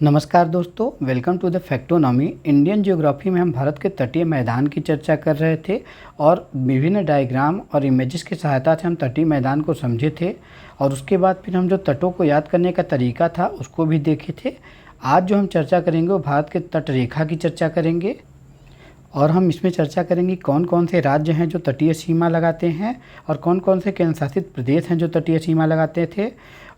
नमस्कार दोस्तों, welcome to the Factonomy. Indian geography में हम भारत के तटीय मैदान की चर्चा कर रहे थे और विभिन्न डायग्राम और इमेजेस की सहायता से हम तटीय मैदान को समझे थे और उसके बाद फिर हम जो तटों को याद करने का तरीका था उसको भी देखे थे। आज जो हम चर्चा करेंगे वो भारत के तट रेखा की चर्चा करेंगे और हम इसमें चर्चा करेंगे कौन कौन से राज्य हैं जो तटीय सीमा लगाते हैं और कौन कौन से केंद्र शासित प्रदेश हैं जो तटीय सीमा लगाते थे।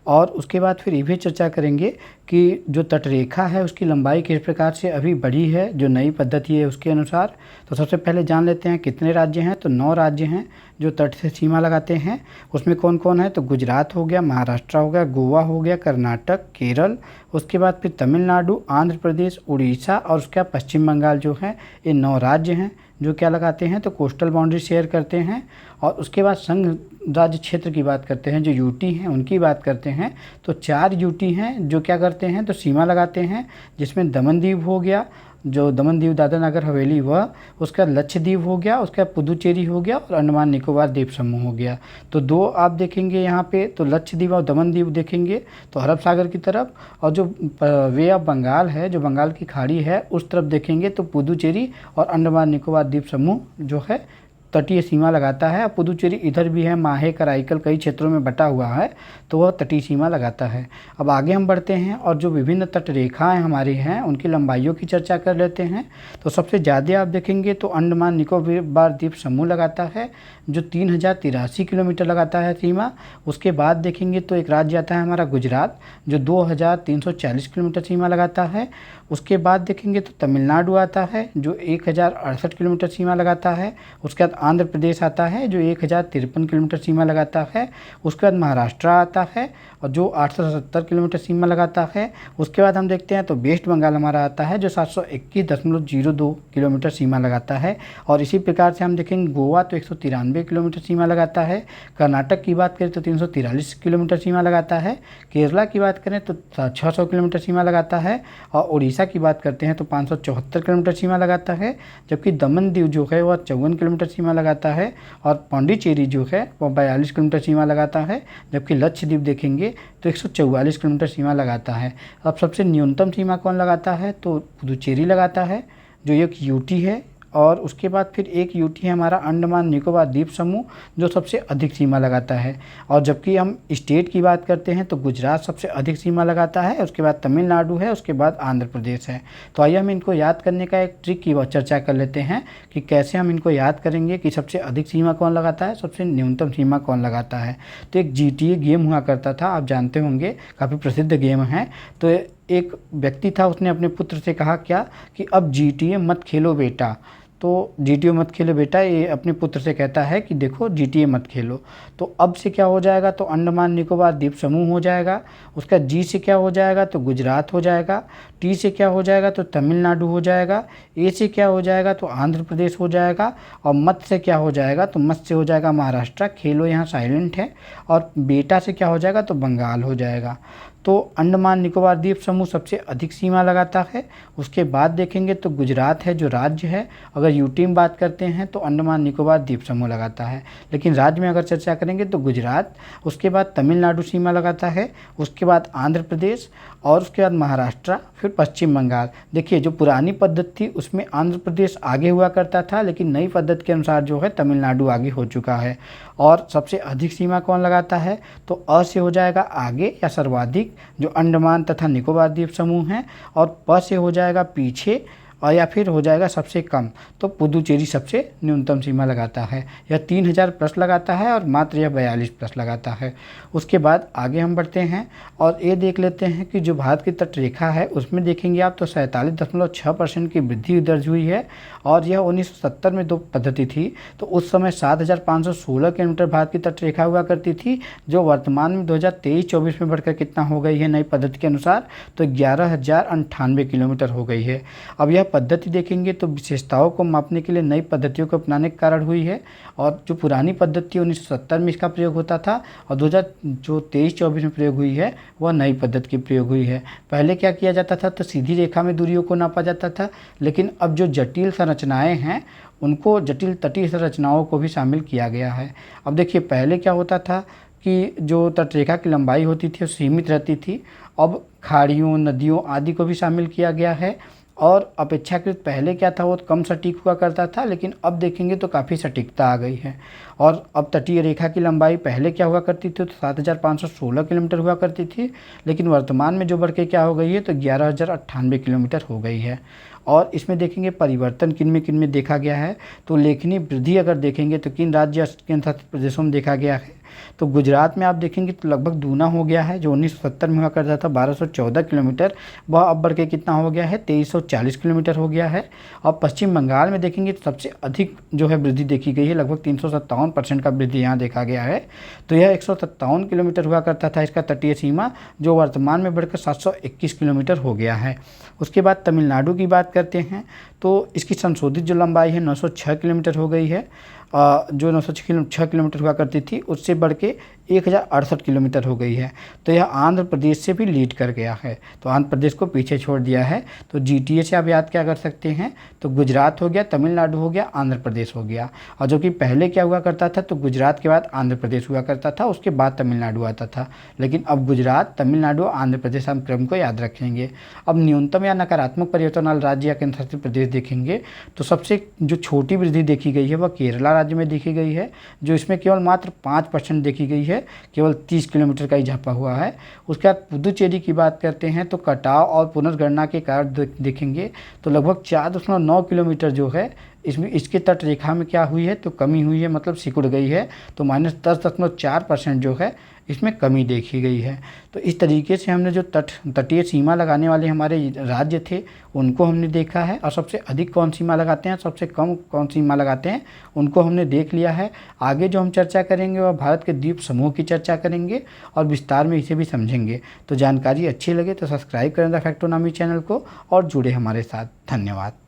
और उसके बाद फिर ये भी चर्चा करेंगे कि जो तटरेखा है उसकी लंबाई किस प्रकार से अभी बढ़ी है जो नई पद्धति है उसके अनुसार। तो सबसे पहले जान लेते हैं कितने राज्य हैं। तो 9 राज्य हैं जो तट से सीमा लगाते हैं। उसमें कौन कौन है? तो गुजरात हो गया, महाराष्ट्र हो गया, गोवा हो गया, कर्नाटक, केरल, उसके बाद फिर तमिलनाडु, आंध्र प्रदेश, उड़ीसा और उसके बाद पश्चिम बंगाल जो है। ये 9 राज्य हैं जो क्या लगाते हैं तो कोस्टल बाउंड्री शेयर करते हैं। और उसके बाद संघ राज्य क्षेत्र की बात करते हैं, जो यूटी हैं उनकी बात करते हैं। तो 4 यूटी हैं जो क्या करते हैं तो सीमा लगाते हैं, जिसमें दमन-दीव हो गया, जो दमन-दीव दादरा नगर हवेली वह, उसका लक्षद्वीप हो गया, उसका पुदुचेरी हो गया और अंडमान निकोबार द्वीप समूह हो गया। तो 2 आप देखेंगे यहाँ पे, तो लक्षद्वीप और दमन-दीव देखेंगे तो अरब सागर की तरफ, और जो वे ऑफ बंगाल है, जो बंगाल की खाड़ी है उस तरफ देखेंगे तो पुदुचेरी और अंडमान निकोबार द्वीप समूह जो है तटीय सीमा लगाता है। पुदुचेरी इधर भी है, माहे कराईकल कई क्षेत्रों में बटा हुआ है, तो वह तटीय सीमा लगाता है। अब आगे हम बढ़ते हैं और जो विभिन्न तट रेखाएं हमारी हैं उनकी लंबाइयों की चर्चा कर लेते हैं। तो सबसे ज़्यादा आप देखेंगे तो अंडमान निकोबार द्वीप समूह लगाता है जो 3083 किलोमीटर लगाता है सीमा। उसके बाद देखेंगे तो एक राज्य आता है हमारा गुजरात जो 2340 किलोमीटर सीमा लगाता है। उसके बाद देखेंगे तो तमिलनाडु आता है जो 1068 किलोमीटर सीमा लगाता है। उसके बाद आंध्र प्रदेश आता है जो 1053 किलोमीटर सीमा लगाता है। उसके बाद महाराष्ट्र आता है और जो 870 किलोमीटर सीमा लगाता है। उसके बाद हम देखते हैं तो वेस्ट बंगाल हमारा आता है जो 721.02 किलोमीटर सीमा लगाता है। और इसी प्रकार से हम देखेंगे गोवा तो 193 किलोमीटर सीमा लगाता है। कर्नाटक की बात करें तो 343 किलोमीटर सीमा लगाता है। केरला की बात करें तो 600 किलोमीटर सीमा लगाता है। और उड़ीसा की बात करते हैं तो 574 किलोमीटर सीमा लगाता है। जबकि दमन दीव जो है वह 54 किलोमीटर सीमा लगाता है और पौंडीचेरी जो है वह 42 किलोमीटर सीमा लगाता है। जबकि लक्षद्वीप देखेंगे तो 144 किलोमीटर सीमा लगाता है। अब सबसे न्यूनतम सीमा कौन लगाता है तो पुदुचेरी लगाता है जो एक यूटी है। और उसके बाद फिर एक यूटी है हमारा अंडमान निकोबार द्वीप समूह जो सबसे अधिक सीमा लगाता है। और जबकि हम स्टेट की बात करते हैं तो गुजरात सबसे अधिक सीमा लगाता है, उसके बाद तमिलनाडु है, उसके बाद आंध्र प्रदेश है। तो आइए हम इनको याद करने का एक ट्रिक की चर्चा कर लेते हैं कि कैसे हम इनको याद करेंगे कि सबसे अधिक सीमा कौन लगाता है, सबसे न्यूनतम सीमा कौन लगाता है। तो एक GTA गेम हुआ करता था, आप जानते होंगे, काफ़ी प्रसिद्ध गेम है। तो एक व्यक्ति था, उसने अपने पुत्र से कहा क्या कि अब GTA मत खेलो बेटा। तो GTA मत खेलो बेटा, ये अपने पुत्र से कहता है कि देखो GTA मत खेलो। तो अब से क्या हो जाएगा तो अंडमान निकोबार द्वीप समूह हो जाएगा। उसका G से क्या हो जाएगा तो गुजरात हो जाएगा। T से क्या हो जाएगा तो तमिलनाडु हो जाएगा। A से क्या हो जाएगा तो आंध्र प्रदेश हो जाएगा। और मत से क्या हो जाएगा तो मत से हो जाएगा महाराष्ट्र, खेलो यहाँ साइलेंट है। और बेटा से क्या हो जाएगा तो बंगाल हो जाएगा। तो अंडमान निकोबार द्वीप समूह सबसे अधिक सीमा लगाता है। उसके बाद देखेंगे तो गुजरात है जो राज्य है। अगर यूटी में बात करते हैं तो अंडमान निकोबार द्वीप समूह लगाता है, लेकिन राज्य में अगर चर्चा करेंगे तो गुजरात, उसके बाद तमिलनाडु सीमा लगाता है, उसके बाद आंध्र प्रदेश और उसके बाद महाराष्ट्र, फिर पश्चिम बंगाल। देखिए जो पुरानी पद्धति थी उसमें आंध्र प्रदेश आगे हुआ करता था, लेकिन नई पद्धति के अनुसार जो है तमिलनाडु आगे हो चुका है। और सबसे अधिक सीमा कौन लगाता है तो अ से हो जाएगा आगे या सर्वाधिक जो अंडमान तथा निकोबार द्वीप समूह हैं, और प से हो जाएगा पीछे और या फिर हो जाएगा सबसे कम। तो पुदुचेरी सबसे न्यूनतम सीमा लगाता है, यह 3000 प्लस लगाता है और मात्र यह 42 प्लस लगाता है। उसके बाद आगे हम बढ़ते हैं और ये देख लेते हैं कि जो भारत की तट रेखा है उसमें देखेंगे आप तो 47.6% की वृद्धि दर्ज हुई है। और यह 1970 में 2 पद्धति थी, तो उस समय 7516 किलोमीटर भारत की तट रेखा हुआ करती थी, जो वर्तमान में 2023-24 में बढ़कर कितना हो गई है नई पद्धति के अनुसार तो 11,098 किलोमीटर हो गई है। अब यह पद्धति देखेंगे तो विशेषताओं को मापने के लिए नई पद्धतियों को अपनाने के कारण हुई है। और जो पुरानी पद्धति 1970 में इसका प्रयोग होता था और 2023-24 में प्रयोग हुई है वह नई पद्धति की प्रयोग हुई है। पहले क्या किया जाता था तो सीधी रेखा में दूरियों को नापा जाता था, लेकिन अब जो जटिल संरचनाएं हैं उनको जटिल तटीय संरचनाओं को भी शामिल किया गया है। अब देखिए पहले क्या होता था कि जो तटरेखा की लंबाई होती थी वो सीमित रहती थी। अब खाड़ियों, नदियों आदि को भी शामिल किया गया है और अपेक्षाकृत पहले क्या था वो कम सटीक हुआ करता था, लेकिन अब देखेंगे तो काफ़ी सटीकता आ गई है। और अब तटीय रेखा की लंबाई पहले क्या हुआ करती थी तो 7,516 किलोमीटर हुआ करती थी, लेकिन वर्तमान में जो बढ़ के क्या हो गई है तो 11,098 किलोमीटर हो गई है। और इसमें देखेंगे परिवर्तन किन में देखा गया है, तो उल्लेखनीय वृद्धि अगर देखेंगे तो किन राज्य केंद्र शासित प्रदेशों में देखा गया है, तो गुजरात में आप देखेंगे तो लगभग दूना हो गया है। जो 1970 में हुआ करता था 1214 किलोमीटर, वह अब बढ़ के कितना हो गया है 2340 किलोमीटर हो गया है। और पश्चिम बंगाल में देखेंगे तो सबसे अधिक जो है वृद्धि देखी गई है, लगभग 357% का वृद्धि यहाँ देखा गया है। तो यह 157 किलोमीटर हुआ करता था इसका तटीय सीमा, जो वर्तमान में बढ़कर 721 किलोमीटर हो गया है। उसके बाद तमिलनाडु की बात करते हैं तो इसकी संशोधित जो लंबाई है 906 किलोमीटर हो गई है। जो 906 किलोमीटर हुआ करती थी उससे बढ़ के 1068 किलोमीटर हो गई है। तो यह आंध्र प्रदेश से भी लीड कर गया है, तो आंध्र प्रदेश को पीछे छोड़ दिया है। तो जीटीए से आप याद क्या कर सकते हैं, तो गुजरात हो गया, तमिलनाडु हो गया, आंध्र प्रदेश हो गया। और जो कि पहले क्या हुआ करता था तो गुजरात के बाद आंध्र प्रदेश हुआ करता था, उसके बाद तमिलनाडु आता था, लेकिन अब गुजरात, तमिलनाडु, आंध्र प्रदेश हम क्रम को याद रखेंगे। अब न्यूनतम या नकारात्मक परिवर्तन वाले राज्य या केंद्र शासित प्रदेश देखेंगे तो सबसे जो छोटी वृद्धि देखी गई है वह केरला राज्य में देखी गई है, जो इसमें केवल मात्र 5% देखी गई है, केवल 30 किलोमीटर का इजाफा हुआ है। उसके बाद पुदुचेरी की बात करते हैं तो कटाव और पुनर्गणना के कारण देखेंगे तो लगभग 4.9 किलोमीटर जो है इसमें इसके तट रेखा में क्या हुई है तो कमी हुई है, मतलब सिकुड़ गई है। तो -10.4% जो है इसमें कमी देखी गई है। तो इस तरीके से हमने जो तटीय सीमा लगाने वाले हमारे राज्य थे उनको हमने देखा है, और सबसे अधिक कौन सीमा लगाते हैं, सबसे कम कौन सीमा लगाते हैं, उनको हमने देख लिया है। आगे जो हम चर्चा करेंगे वह भारत के द्वीप समूह की चर्चा करेंगे और विस्तार में इसे भी समझेंगे। तो जानकारी अच्छी लगे तो सब्सक्राइब करें द फैक्टोनॉमी चैनल को और जुड़े हमारे साथ। धन्यवाद।